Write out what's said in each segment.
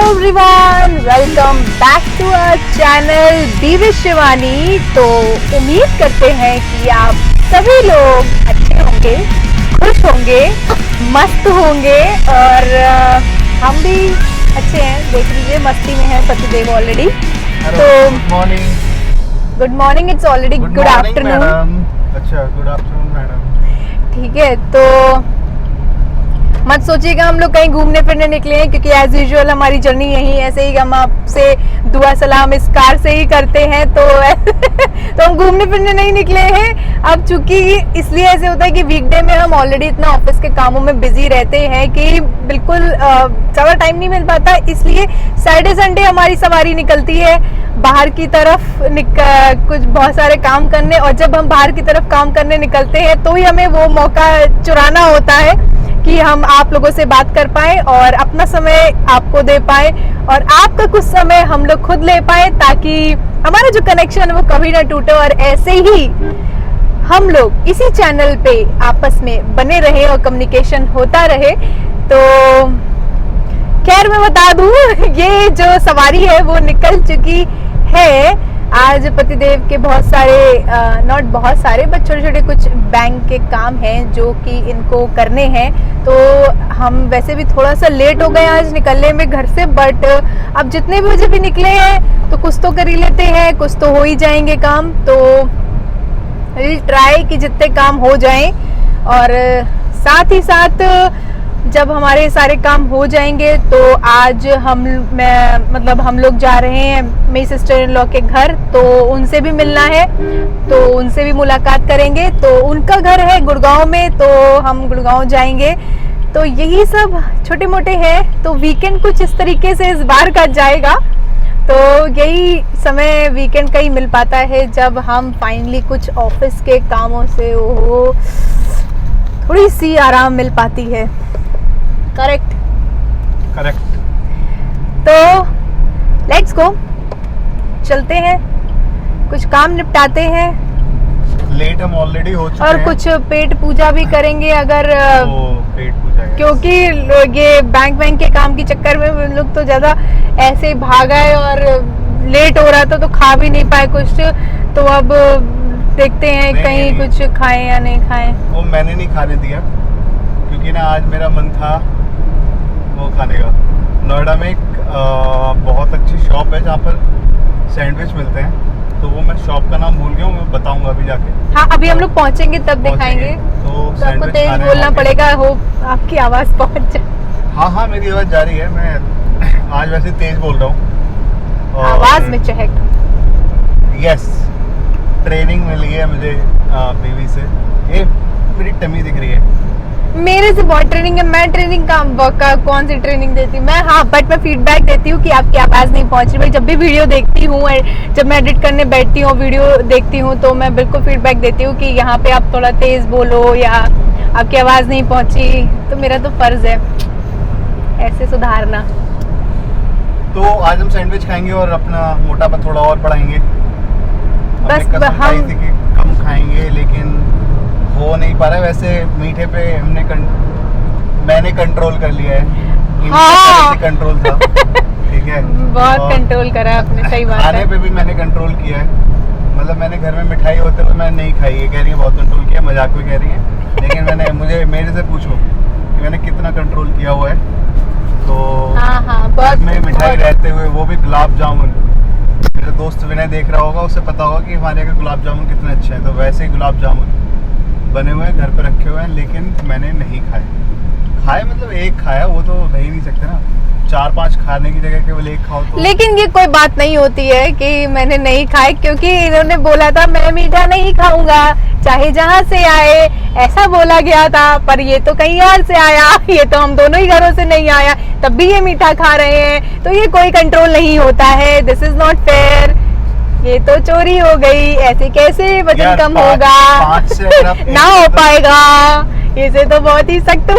Everyone, welcome back to our channel be with Shivani. तो उम्मीद करते हैं कि आप सभी लोग अच्छे होंगे, खुश होंगे, मस्त होंगे और हम भी अच्छे हैं। देख लीजिए मस्ती में है पतिदेव ऑलरेडी। तो good morning, it's already good afternoon. अच्छा, गुड आफ्टरनून मैडम। ठीक है, तो मत सोचिएगा हम लोग कहीं घूमने फिरने निकले हैं, क्योंकि एज यूजुअल हमारी जर्नी यही ऐसे ही हम आपसे दुआ सलाम इस कार से ही करते हैं। तो तो हम घूमने फिरने नहीं निकले हैं। अब चूंकि इसलिए ऐसे होता है कि वीकडे में हम ऑलरेडी इतना ऑफिस के कामों में बिजी रहते हैं कि बिल्कुल ज़्यादा टाइम नहीं मिल पाता। इसलिए सैटरडे संडे हमारी सवारी निकलती है बाहर की तरफ कुछ बहुत सारे काम करने। और जब हम बाहर की तरफ काम करने निकलते हैं तो ही हमें वो मौका चुराना होता है कि हम आप लोगों से बात कर पाए और अपना समय आपको दे पाए और आपका कुछ समय हम लोग खुद ले पाए, ताकि हमारा जो कनेक्शन है वो कभी ना टूटे और ऐसे ही हम लोग इसी चैनल पे आपस में बने रहे और कम्युनिकेशन होता रहे। तो खैर मैं बता दूं, ये जो सवारी है वो निकल चुकी है। आज पतिदेव के बहुत सारे नॉट बहुत सारे बट छोटे छोटे कुछ बैंक के काम हैं जो कि इनको करने हैं। तो हम वैसे भी थोड़ा सा लेट हो गए आज निकलने में घर से, बट अब जितने भी बजे भी निकले हैं तो कुछ तो कर ही लेते हैं, कुछ तो हो ही जाएंगे काम। तो ट्राई कि जितने काम हो जाएं और साथ ही साथ जब हमारे सारे काम हो जाएंगे तो आज हम लोग जा रहे हैं मेरी सिस्टर इन लॉ के घर। तो उनसे भी मिलना है, तो उनसे भी मुलाकात करेंगे। तो उनका घर है गुड़गांव में, तो हम गुड़गांव जाएंगे। तो यही सब छोटे मोटे हैं। तो वीकेंड कुछ इस तरीके से इस बार का जाएगा। तो यही समय वीकेंड का ही मिल पाता है जब हम फाइनली कुछ ऑफिस के कामों से थोड़ी सी आराम मिल पाती है। करेक्ट। तो लेट्स गो, चलते हैं, कुछ काम निपटाते हैं। लेट हम ऑलरेडी हो चुके और हैं। कुछ पेट पूजा भी करेंगे अगर पेट पूजा, क्योंकि ये बैंक के काम के चक्कर में हम लोग तो ज्यादा ऐसे ही भागा है और लेट हो रहा था तो खा भी नहीं पाए कुछ। तो अब देखते हैं कहीं कुछ खाएं या नहीं खाएं। वो मैंने नहीं खाने दिया क्योंकि ना आज मेरा मन था वो खाने का। नोएडा में एक बहुत अच्छी शॉप है जहाँ पर सैंडविच मिलते हैं। तो वो मैं शॉप का नाम भूल गया हूँ, मैं बताऊंगा अभी जाके। हाँ, अभी हम लोग पहुँचेंगे तब दिखाएंगे। तो आपको तेज बोलना पड़ेगा, हो आपकी आवाज़ पहुँच जाए। हाँ, मेरी आवाज़ जा रही है। मैं आज वैसे तेज बोल रहा हूँ। आवाज़ में चहक। यस, ट्रेनिंग मिल गई है मुझे बीवी से। ये मेरी टमी दिख रही है। मेरे से बहुत ट्रेनिंग है। मैं ट्रेनिंग का कौन सी ट्रेनिंग देती हूँ मैं? हाँ, बट मैं फीडबैक देती हूँ कि आपकी आवाज़ नहीं पहुँच रही। भाई जब भी वीडियो देखती हूँ, जब मैं एडिट करने बैठती हूँ, वीडियो देखती हूँ, तो मैं बिल्कुल फीडबैक देती हूँ कि यहाँ पे आप थोड़ा तेज़ बोलो या आपकी आवाज़ नहीं पहुँची। तो मेरा तो फर्ज है ऐसे सुधारना। तो आज हम सैंडविच खाएंगे और अपना मोटापा थोड़ा और बढ़ाएंगे। बस हम कि कम खाएंगे, लेकिन हो नहीं पा रहा है। वैसे मीठे पे मैंने कंट्रोल कर लिया है। हाँ। कंट्रोल था। ठीक है, बहुत कंट्रोल करा आपने, सही बात है। खाने पे भी मैंने कंट्रोल किया है। मतलब मैंने घर में मिठाई होते हुए मैंने नहीं खाई है। कह रही है बहुत कंट्रोल किया, मजाक में कह रही है, लेकिन मेरे से पूछो कि मैंने कितना कंट्रोल किया हुआ है। तो हाँ, बहुत में मिठाई रहते हुए, वो भी गुलाब जामुन। मेरा दोस्त विनय देख रहा होगा, उसे पता होगा कि हमारे यहाँ गुलाब जामुन कितने अच्छे हैं। तो वैसे ही गुलाब जामुन बने हुए हैं, घर पे रखे हुए हैं, लेकिन मैंने नहीं खाए। मतलब एक खाया, वो तो रह ही नहीं सकते ना। 4-5 खाने की जगह केवल एक खाओ तो। लेकिन ये कोई बात नहीं होती है कि मैंने नहीं खाए, क्योंकि इन्होंने बोला था मैं मीठा नहीं खाऊंगा चाहे जहाँ से आए, ऐसा बोला गया था। पर ये तो कहीं और से आया, ये तो हम दोनों ही घरों से नहीं आया, तब भी ये मीठा खा रहे हैं। तो ये कोई कंट्रोल नहीं होता है। This is not fair. ये तो चोरी हो गई। ऐसे कैसे वजन कम होगा? ना हो पाएगा। इसे तो बहुत ही सख्त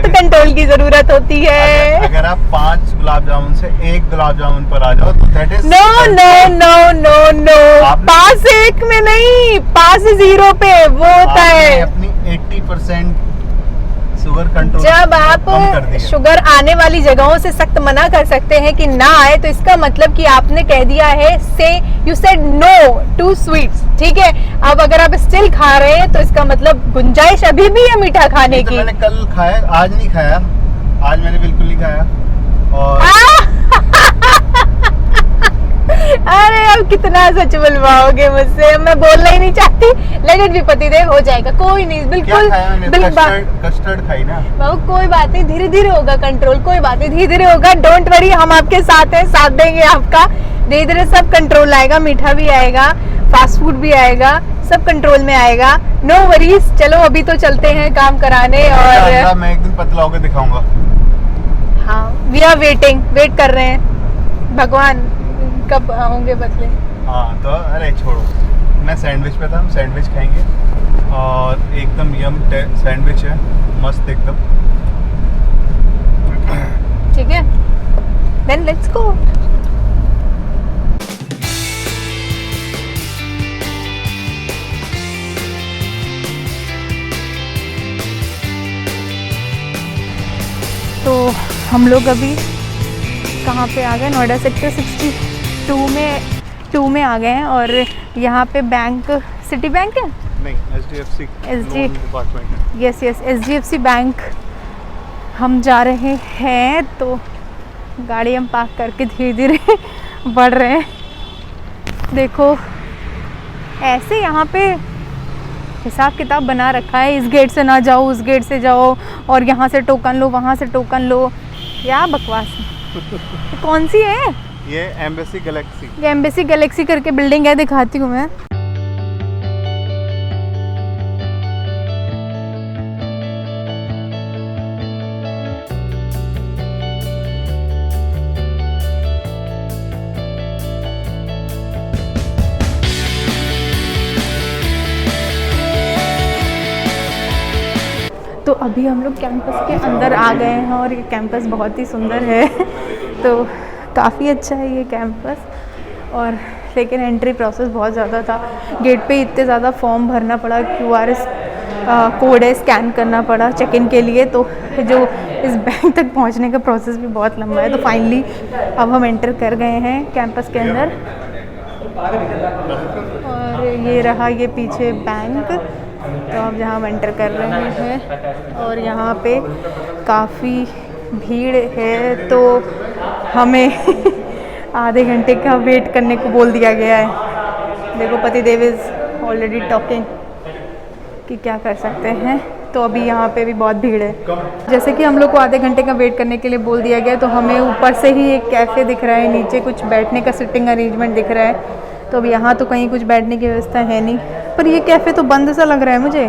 कंट्रोल की जरूरत होती है। अगर आप 5 गुलाब जामुन से 1 गुलाब जामुन पर आ जाओ तो दैट इज नो 5 से 1 में नहीं, 5 से 0 पे वो होता है। अपनी 80% शुगर कंट्रोल जब आप कम कर दिया। शुगर आने वाली जगहों से सख्त मना कर सकते हैं कि ना आए, तो इसका मतलब कि आपने कह दिया है you said no to sweets, ठीक है। अब अगर आप स्टिल खा रहे हैं तो इसका मतलब गुंजाइश अभी भी है मीठा खाने तो की। मैंने कल खाया, आज नहीं खाया, आज मैंने बिल्कुल नहीं खाया। और अरे अब कितना सच बुलवाओगे मुझसे, अब मैं बोलना ही नहीं चाहती। लेट इट बी पतिदेव, हो जाएगा, कोई नहीं, क्या बिल्कुल खाया मैंने? बिल्कुल कस्टर्ड खाई ना। बाबू कोई बात नहीं, धीरे धीरे होगा कंट्रोल, कोई बात नहीं, धीरे धीरे होगा। डोंट वरी, हम आपके साथ हैं, साथ देंगे आपका। धीरे धीरे सब कंट्रोल आएगा, मीठा भी आएगा, फास्ट फूड भी आएगा, सब कंट्रोल में आएगा। No worries. चलो अभी तो चलते हैं काम कराने। और मैं एक दिन पतला होकर दिखाऊंगा। हाँ, वी आर वेटिंग, वेट कर रहे हैं, भगवान कब होंगे बदले। हाँ तो अरे छोड़ो, मैं सैंडविच पे था, हम सैंडविच खाएंगे और एकदम यम सैंडविच है, मस्त एकदम। ठीक है, देन लेट्स गो। तो हम लोग अभी कहाँ पे आ गए? नोएडा सेक्टर 62 में आ गए हैं। और यहाँ पे बैंक, सिटी बैंक है, नहीं HDFC डिपार्टमेंट है। यस यस, HDFC बैंक हम जा रहे हैं। तो गाड़ी हम पार्क करके धीरे धीरे बढ़ रहे हैं। देखो ऐसे यहाँ पे हिसाब किताब बना रखा है, इस गेट से ना जाओ, उस गेट से जाओ, और यहाँ से टोकन लो, वहाँ से टोकन लो। क्या बकवास है। तो कौन सी है ये? Embassy Galaxy. ये एम्बेसी गैलेक्सी करके बिल्डिंग है, दिखाती हूँ मैं। तो अभी हम लोग कैंपस के अंदर आ गए हैं और ये कैंपस बहुत ही सुंदर है। तो काफ़ी अच्छा है ये कैंपस। और लेकिन एंट्री प्रोसेस बहुत ज़्यादा था, गेट पे इतने ज़्यादा फॉर्म भरना पड़ा, QR कोड है, स्कैन करना पड़ा चेक इन के लिए। तो जो इस बैंक तक पहुंचने का प्रोसेस भी बहुत लंबा है। तो फाइनली अब हम एंटर कर गए हैं कैंपस के अंदर। और ये रहा ये पीछे बैंक। तो अब जहाँ हम एंटर कर रहे हैं और यहाँ पे काफ़ी भीड़ है, तो हमें आधे घंटे का वेट करने को बोल दिया गया है। देखो पतिदेव इज़ ऑलरेडी टॉकिंग कि क्या कर सकते हैं। तो अभी यहाँ पे भी बहुत भीड़ है। जैसे कि हम लोग को आधे घंटे का वेट करने के लिए बोल दिया गया, तो हमें ऊपर से ही एक कैफ़े दिख रहा है, नीचे कुछ बैठने का सिटिंग अरेंजमेंट दिख रहा है। तो अब यहाँ तो कहीं कुछ बैठने की व्यवस्था है नहीं, पर ये कैफ़े तो बंद सा लग रहा है मुझे।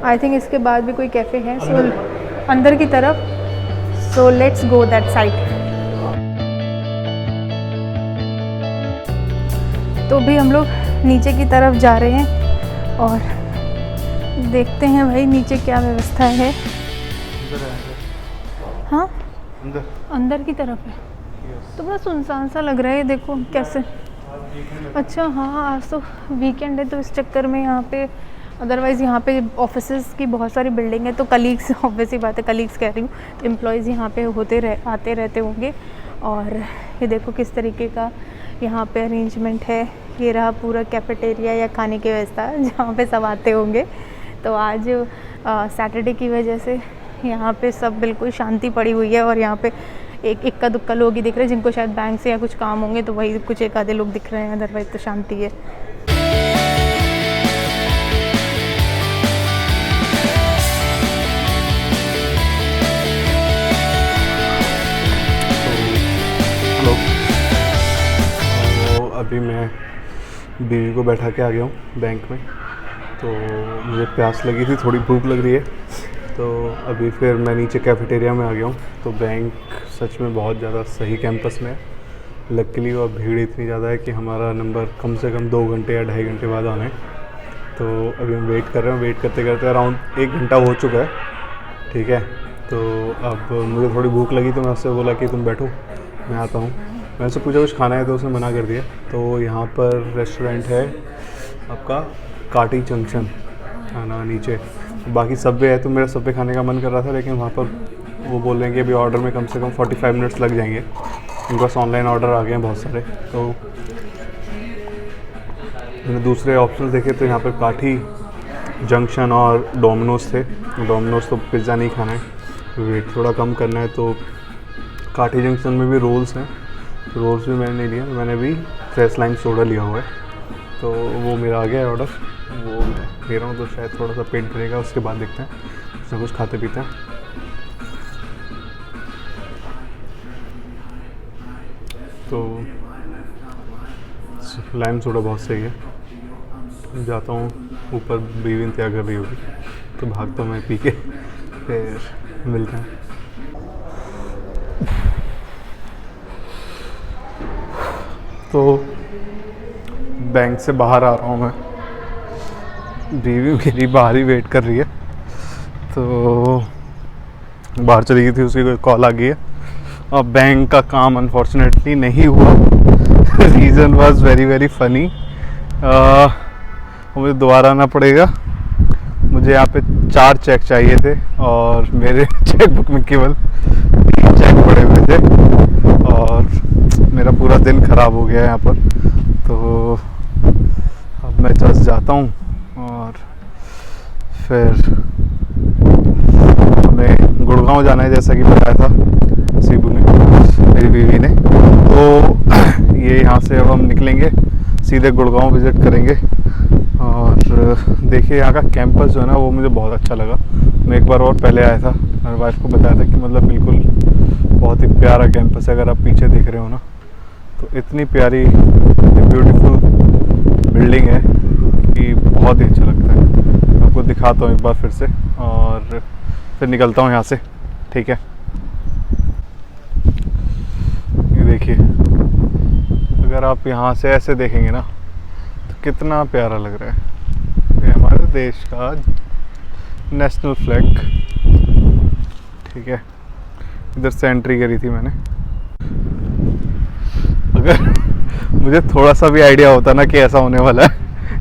आई थिंक इसके बाद भी कोई कैफ़े है, सो अंदर की तरफ। So let's go that side. तो भी हम लोग नीचे की तरफ जा रहे हैं और देखते हैं भाई नीचे क्या व्यवस्था है। हाँ अंदर की तरफ है, तो बड़ा सुनसान सा लग रहा है। देखो कैसे, अच्छा हाँ आज तो वीकेंड है, तो इस चक्कर में यहाँ पे, अदरवाइज़ यहाँ पे ऑफिसेज़ की बहुत सारी बिल्डिंग है, तो कलीग्स, ऑब्वियस ही बात है कलीग्स कह रही हूँ, तो एम्प्लॉयज़ यहाँ पे आते रहते होंगे। और ये देखो किस तरीके का यहाँ पे अरेंजमेंट है। ये रहा पूरा कैफेटेरिया या खाने की व्यवस्था जहाँ पे सब आते होंगे। तो आज सैटरडे की वजह से यहाँ पे सब बिल्कुल शांति पड़ी हुई है। और यहाँ पे एक इक्का दुक्का लोग ही दिख रहे हैं, जिनको शायद बैंक से या कुछ काम होंगे, तो वही कुछ एक आधे लोग दिख रहे हैं, अदरवाइज तो शांति है। तो अभी मैं बीवी को बैठा के आ गया हूँ बैंक में। तो मुझे प्यास लगी थी, थोड़ी भूख लग रही है, तो अभी फिर मैं नीचे कैफेटेरिया में आ गया हूँ। तो बैंक सच में बहुत ज़्यादा सही कैंपस में है। लकीली वो भीड़ इतनी ज़्यादा है कि हमारा नंबर कम से कम 2 घंटे या 2.5 घंटे बाद आना है। तो अभी हम वेट कर रहे हैं, वेट करते करते अराउंड 1 घंटा हो चुका है, ठीक है। तो अब मुझे थोड़ी भूख लगी, तो मैं उससे बोला कि तुम बैठो मैं आता हूँ। मैंने उससे पूछा कुछ खाना है, तो उसने मना कर दिया। तो यहाँ पर रेस्टोरेंट है आपका काटी जंक्शन, खाना नीचे बाकी सबवे है तो मेरा सबवे खाने का मन कर रहा था, लेकिन वहाँ पर वो बोल रहे हैं कि अभी ऑर्डर में कम से कम 45 मिनट्स लग जाएंगे। उनके पास ऑनलाइन ऑर्डर आ गए हैं बहुत सारे। तो मैंने दूसरे ऑप्शन देखे तो यहाँ पर काठी जंक्शन और डोमिनोज थे। डोमिनोज तो पिज़्ज़ा नहीं खाना है, वेट थोड़ा कम करना है, तो काठी जंक्शन में भी रोल्स हैं, तो रोल्स भी मैंने नहीं लिया। मैंने भी फ्रेश लाइम सोडा लिया हुआ है, तो वो मेरा आ गया है ऑर्डर, वो ले रहा हूँ। तो शायद थोड़ा सा पेट भरेगा, उसके बाद देखते हैं कुछ ना कुछ खाते पीते हैं। तो लाइम सोडा बहुत सही है। जाता हूँ ऊपर, बीवी इंतजार कर रही होगी तो भागता हूँ मैं पी के, फिर मिलते हैं। तो बैंक से बाहर आ रहा हूँ मैं, बीवी मेरी बाहर ही वेट कर रही है। तो बाहर चली गई थी, उसकी कोई कॉल आ गई है। अब बैंक का काम अनफॉर्चुनेटली नहीं हुआ। Reason was very very funny. मुझे दोबारा आना पड़ेगा। मुझे यहाँ पे 4 चेक चाहिए थे और मेरे चेक बुक में केवल 3 चेक पड़े हुए थे और मेरा पूरा दिन ख़राब हो गया है यहाँ पर। तो अब मैं जस्ट जाता हूँ और फिर हमें गुड़गांव जाना है, जैसा कि बताया था सीबू ने, मेरी बीवी ने। तो ये यहाँ से अब हम निकलेंगे, सीधे गुड़गांव विज़िट करेंगे। और देखिए यहाँ का कैंपस जो है ना, वो मुझे बहुत अच्छा लगा। मैं एक बार और पहले आया था, मेरी वाइफ को बताया था कि मतलब बिल्कुल बहुत ही प्यारा कैंपस है। अगर आप पीछे देख रहे हो ना, तो इतनी प्यारी, इतनी ब्यूटीफुल बिल्डिंग है कि बहुत ही अच्छा लगता है। मैं आपको दिखाता हूँ एक बार फिर से और फिर निकलता हूँ यहाँ से, ठीक है। ये देखिए, अगर आप यहाँ से ऐसे देखेंगे ना तो कितना प्यारा लग रहा है। ये हमारे देश का नेशनल फ्लैग, ठीक है। इधर से एंट्री करी थी मैंने। अगर मुझे थोड़ा सा भी आइडिया होता ना कि ऐसा होने वाला है,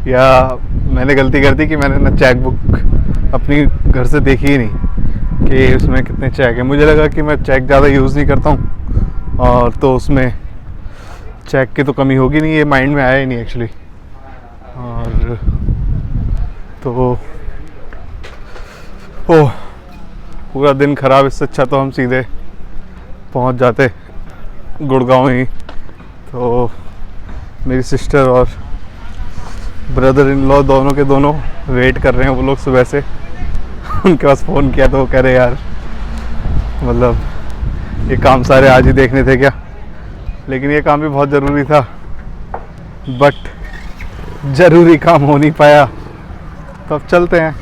या मैंने गलती कर दी कि मैंने ना चेक बुक अपनी घर से देखी ही नहीं कि उसमें कितने चेक है। मुझे लगा कि मैं चेक ज़्यादा यूज़ नहीं करता हूँ और तो उसमें चेक की तो कमी होगी नहीं, ये माइंड में आया ही नहीं एक्चुअली। और तो ओह, पूरा दिन ख़राब। इससे अच्छा तो हम सीधे पहुँच जाते गुड़गांव ही। तो मेरी सिस्टर और ब्रदर इन लॉ दोनों के दोनों वेट कर रहे हैं, वो लोग सुबह से। उनके पास फ़ोन किया तो वो कह रहे यार, मतलब ये काम सारे आज ही देखने थे क्या। लेकिन ये काम भी बहुत ज़रूरी था, बट ज़रूरी काम हो नहीं पाया। तो अब चलते हैं।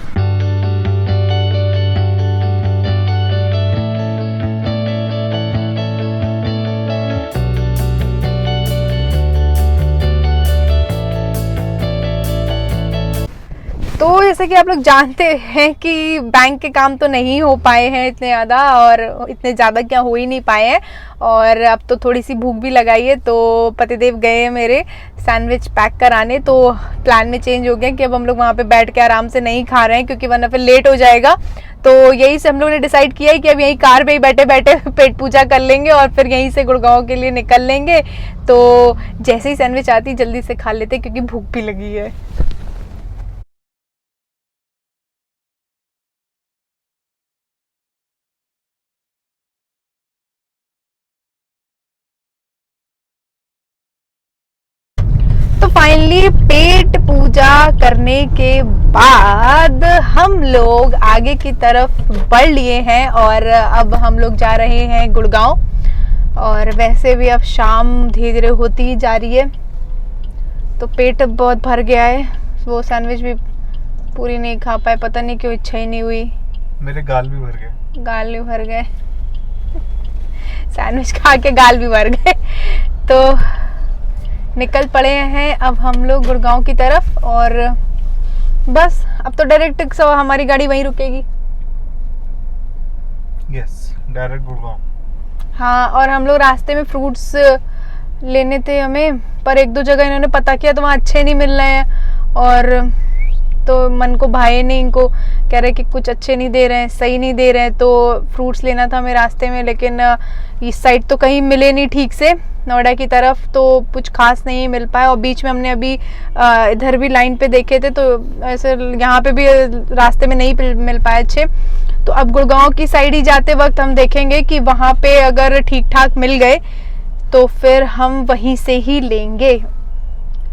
तो जैसे कि आप लोग जानते हैं कि बैंक के काम तो नहीं हो पाए हैं इतने ज़्यादा, और इतने ज़्यादा क्या हो ही नहीं पाए हैं। और अब तो थोड़ी सी भूख भी लगाई है, तो पतिदेव गए हैं मेरे सैंडविच पैक कराने। तो प्लान में चेंज हो गया कि अब हम लोग वहाँ पे बैठ के आराम से नहीं खा रहे हैं, क्योंकि वरना फिर लेट हो जाएगा। तो यही से हम लोग ने डिसाइड किया है कि अब यहीं कार में ही बैठे बैठे पेट पूजा कर लेंगे और फिर यहीं से गुड़गांव के लिए निकल लेंगे। तो जैसे ही सैंडविच आती जल्दी से खा लेते, क्योंकि भूख भी लगी है। तो फाइनली पेट पूजा करने के बाद हम लोग आगे की तरफ बढ़ लिए हैं और अब हम लोग जा रहे हैं गुड़गांव। और वैसे भी अब शाम धीरे धीरे होती ही जा रही है, तो पेट अब बहुत भर गया है। वो सैंडविच भी पूरी नहीं खा पाए, पता नहीं क्यों, इच्छा ही नहीं हुई। मेरे गाल भी भर गए। गाल भी भर गए। सैंडविच खा के गाल भी भर गए। तो निकल पड़े हैं अब हम लोग गुड़गांव की तरफ, और बस अब तो डायरेक्ट हमारी गाड़ी वहीं रुकेगी। Yes, direct Gurgaon. हाँ, और हम लोग रास्ते में फ्रूट्स लेने थे हमें, पर 1-2 जगह इन्होंने पता किया तो वहाँ अच्छे नहीं मिल रहे हैं, और तो मन को भाए नहीं, इनको कह रहे कि कुछ अच्छे नहीं दे रहे हैं, सही नहीं दे रहे हैं। तो फ्रूट्स लेना था हमें रास्ते में, लेकिन इस साइड तो कहीं मिले नहीं ठीक से, नोएडा की तरफ तो कुछ खास नहीं मिल पाया। और बीच में हमने अभी इधर भी लाइन पे देखे थे, तो ऐसे यहाँ पे भी रास्ते में नहीं मिल पाए अच्छे। तो अब गुड़गांव की साइड ही जाते वक्त हम देखेंगे कि वहाँ पे अगर ठीक ठाक मिल गए तो फिर हम वहीं से ही लेंगे,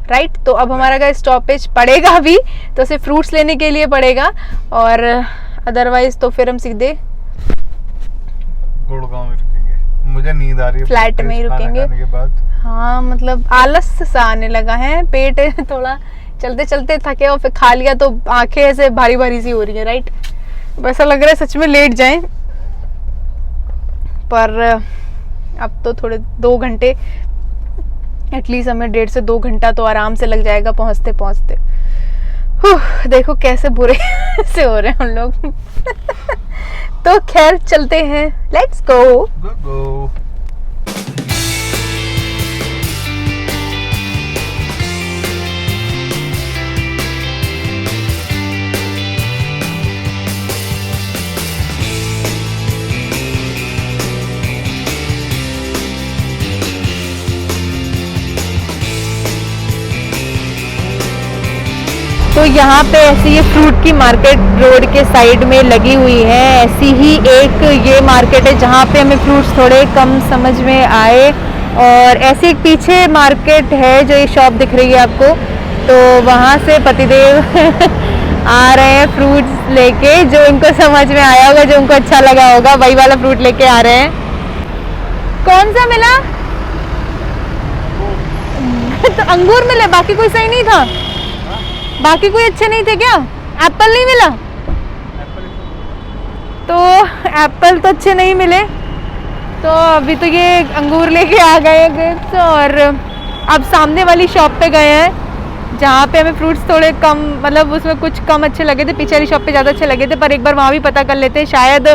राइट। तो अब हमारा अगर स्टॉपेज पड़ेगा भी तो सिर्फ फ्रूट्स लेने के लिए पड़ेगा, और अदरवाइज तो फिर हम सीधे गुड़गांव में रुकेंगे। मुझे नींद आ रही है, फ्लैट में ही रुकेंगे। खाने के बाद हाँ मतलब आलस सा आने लगा है, पेट थोड़ा चलते चलते थके और फिर खा लिया तो आंखें ऐसे भारी भारी सी हो रही है, राइट। ऐसा लग रहा है सच में लेट जाएं, पर अब तो थोड़े 2 घंटे एटलीस्ट हमें 1.5 से 2 घंटा तो आराम से लग जाएगा पहुंचते पहुंचते। देखो कैसे बुरे से हो रहे हैं हम लोग। तो खैर चलते हैं, लेट्स गो गो। तो यहाँ पे ऐसी ये फ्रूट की मार्केट रोड के साइड में लगी हुई है। ऐसी ही एक ये मार्केट है जहाँ पे हमें फ्रूट्स थोड़े कम समझ में आए, और ऐसी एक पीछे मार्केट है जो ये शॉप दिख रही है आपको, तो वहाँ से पतिदेव आ रहे हैं फ्रूट्स लेके, जो इनको समझ में आया होगा, जो उनको अच्छा लगा होगा, वही वाला फ्रूट लेके आ रहे हैं। कौन सा मिला? तो अंगूर मिले, बाकी कोई सही नहीं था? बाकी कोई अच्छे नहीं थे क्या? एप्पल नहीं मिला? तो एप्पल तो अच्छे नहीं मिले, तो अभी तो ये अंगूर लेके आ गए ग्रेप्स। और अब सामने वाली शॉप पे गए हैं जहाँ पे हमें फ्रूट्स थोड़े कम, मतलब उसमें कुछ कम अच्छे लगे थे, पीछे वाली शॉप पे ज़्यादा अच्छे लगे थे, पर एक बार वहाँ भी पता कर लेते हैं, शायद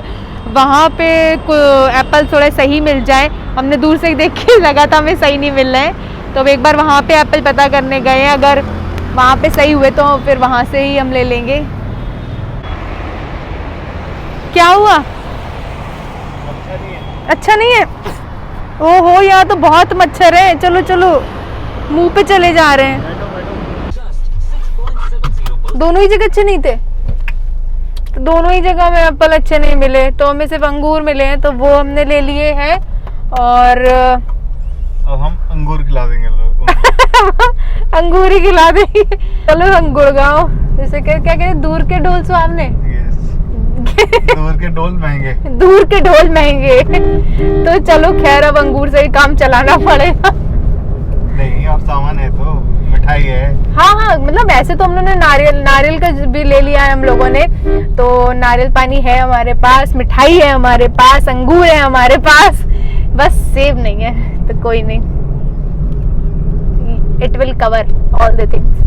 वहाँ पे एप्पल थोड़े सही मिल जाए। हमने दूर से देख के लगा था हमें सही नहीं मिल रहे हैं, तो अब एक बार वहाँ पे एप्पल पता करने गए हैं, अगर वहाँ पे सही हुए तो फिर वहाँ से ही हम ले लेंगे। क्या हुआ? अच्छा नहीं है? ओहो यहाँ तो बहुत मच्छर है। चलो चलो, मुंह पे चले जा रहे हैं। दोनों ही जगह अच्छे नहीं थे, तो दोनों ही जगह में एप्पल अच्छे नहीं मिले, तो हमें सिर्फ अंगूर मिले हैं, तो वो हमने ले लिए हैं। और अब हम अंगूर खिला देंगे लोगों अंगूर ही खिला देंगे। चलो हम गुड़गांव, जैसे क्या कहते हैं, दूर के ढोल सुहावने। दूर के ढोल महंगे। दूर के ढोल महंगे। तो चलो खैर अब अंगूर से ही काम चलाना पड़ेगा। नहीं और सामान है तो मिठाई है। हाँ हाँ, मतलब ऐसे तो हम लोगों ने नारियल का भी ले लिया है हम लोगों ने, तो नारियल पानी है हमारे पास, मिठाई है हमारे पास, अंगूर है हमारे पास, बस सेब नहीं है, तो कोई नहीं, it will cover all the things.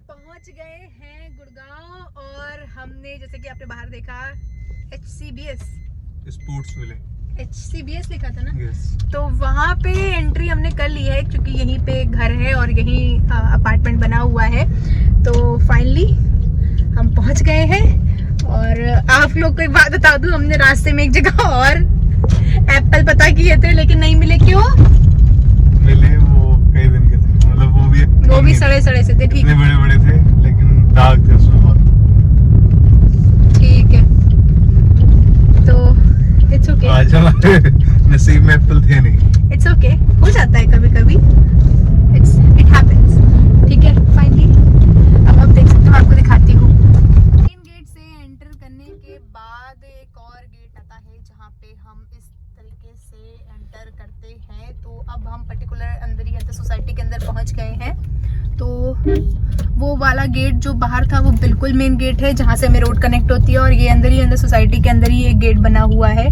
पहुंच गए हैं गुड़गांव, और हमने जैसे कि आपने बाहर देखा HCBS स्पोर्ट्स मिले, HCBS लिखा था ना, yes. तो वहाँ पे एंट्री हमने कर ली है, क्योंकि यहीं पे घर है और यहीं अपार्टमेंट बना हुआ है। तो फाइनली हम पहुंच गए हैं। और आप लोग को एक बात बता दूं, हमने रास्ते में एक जगह और एप्पल पता किए थे, लेकिन नहीं मिले। क्यों मिले? वो कई दिन के थे, मतलब वो भी सड़े सड़े से थे। ठीक, बड़े बड़े थे, लेकिन दाग थे उसमें बहुत। ठीक है, तो इट्स ओके। आज हमारे नसीब में एप्पल थे नहीं। इट्स ओके, हो जाता है कभी कभी, इट हैपेंस। ठीक है, फाइनली अब देख सकते हो, आपको दिखाती हूँ। मेन गेट से एंटर करने के बाद एक और गेट आता है जहाँ पे हम इस तरीके से एंटर करते हैं। तो अब हम पर्टिकुलर अंदर ही अंदर सोसाइटी के अंदर पहुँच गए हैं। तो वो वाला गेट जो बाहर था वो बिल्कुल मेन गेट है जहाँ से हमें रोड कनेक्ट होती है, और ये अंदर ही अंदर सोसाइटी के अंदर ही एक गेट बना हुआ है।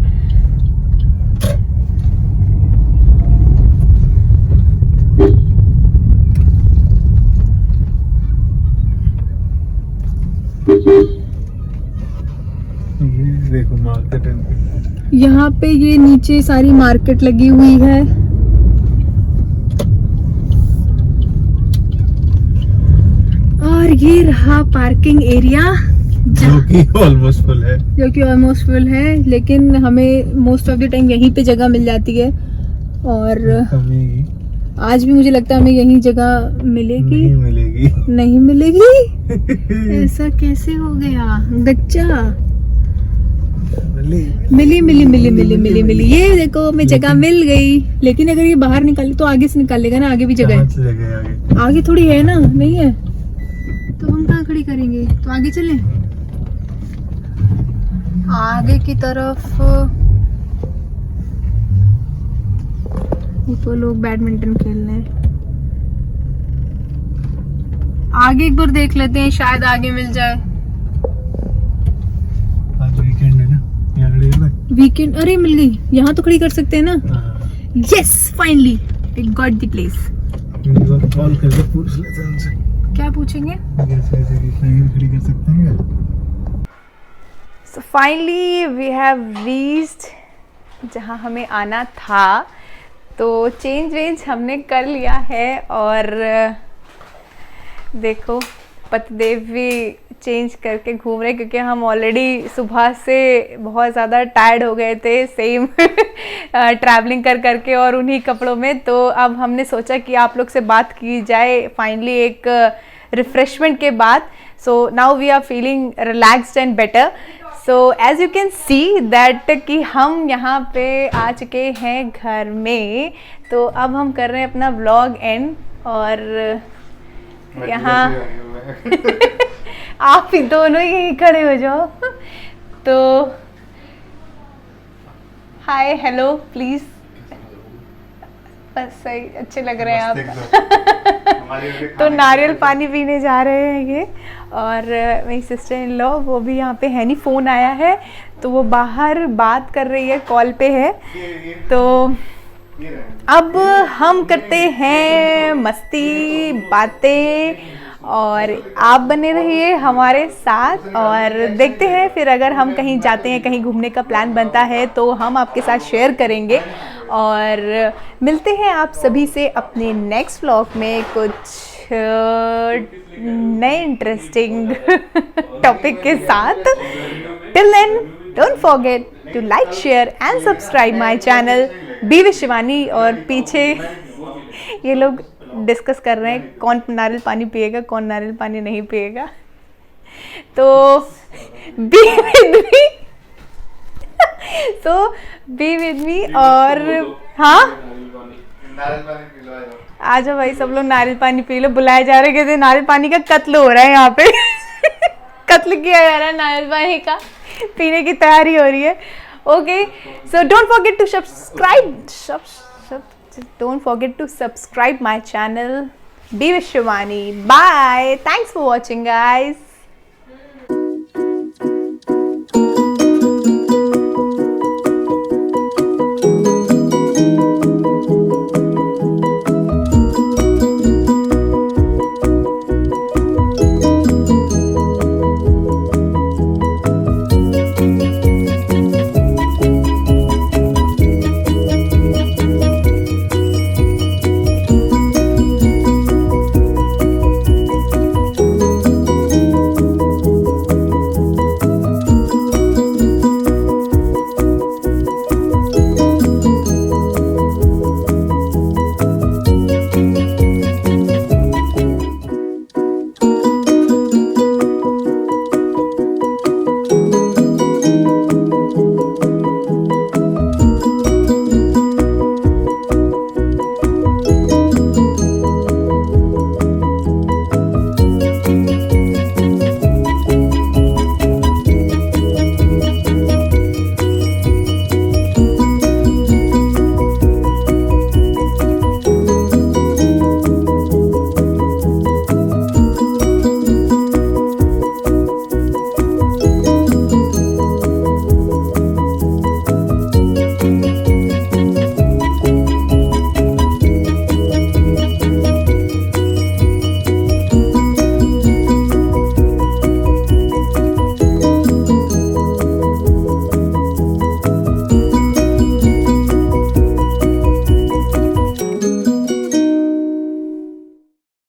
टाइम। यहाँ पे ये नीचे सारी मार्केट लगी हुई है। और ये रहा पार्किंग एरिया जो कि ऑलमोस्ट फुल है। लेकिन हमें मोस्ट ऑफ द टाइम यहीं पे जगह मिल जाती है। और आज भी मुझे लगता है हमें यहीं जगह मिलेगी। नहीं मिलेगी। ऐसा कैसे हो गया? गच्चा मिली। ये देखो हमें जगह मिल गई। लेकिन अगर ये बाहर निकाले तो आगे से निकालेगा ना, आगे भी जगह है। आगे थोड़ी है ना, नहीं है तो हम कहाँ खड़ी करेंगे? तो आगे चलें, आगे की तरफ। ये तो लोग बैडमिंटन खेल रहे हैं। आगे एक बार देख लेते हैं, शायद आगे मिल जाए। आज वीकेंड है ना, यहाँ खड़ी कर दे। वीकेंड, अरे मिल गई। यहाँ तो खड़ी कर सकते हैं ना। Yes, finally we got the place. Call करके पूछ लेते हैं उनसे। क्या पूछेंगे? खड़ी कर सकते हैं क्या? So finally we have reached जहाँ हमें आना था। तो चेंज वेंज हमने कर लिया है। और देखो पतिदेव भी चेंज करके घूम रहे, क्योंकि हम ऑलरेडी सुबह से बहुत ज़्यादा टायर्ड हो गए थे सेम ट्रैवलिंग कर करके और उन्हीं कपड़ों में। तो अब हमने सोचा कि आप लोग से बात की जाए फाइनली एक रिफ्रेशमेंट के बाद। So now we are feeling relaxed and better. So as you can see that कि हम यहाँ पे आ चुके हैं घर में। तो अब हम कर रहे हैं अपना व्लॉग एंड। और यहाँ आप ही दोनों यहीं खड़े हो जाओ। तो हाय हेलो प्लीज। बस सही, अच्छे लग रहे हैं आप। तो नारियल पानी पीने जा रहे हैं ये। और मेरी सिस्टर इन लॉ वो भी यहाँ पे है नहीं, फ़ोन आया है तो वो बाहर बात कर रही है, कॉल पे है। तो अब हम करते हैं मस्ती बातें और आप बने रहिए हमारे साथ। और देखते हैं फिर अगर हम कहीं जाते हैं, कहीं घूमने का प्लान बनता है तो हम आपके साथ शेयर करेंगे। और मिलते हैं आप सभी से अपने नेक्स्ट व्लॉग में कुछ नए इंटरेस्टिंग टॉपिक के साथ। Till then don't forget to like share and subscribe my channel be with Shivani. और पीछे ये लोग डिस्कस कर रहे हैं कौन नारियल पानी पिएगा, कौन नारियल पानी नहीं पिएगा। तो be with me, so be with me. और हाँ, आ जाओ भाई, सब लोग नारियल पानी पी लो। बुलाए जा रहे हैं, नारियल पानी का कत्ल हो रहा है यहाँ पे। कत्ल किया जा रहा है नारियल पानी का, पीने की तैयारी हो रही है। Okay, so don't forget to subscribe. Don't forget to subscribe my channel. Be with Shivani. Bye. Thanks for watching, guys.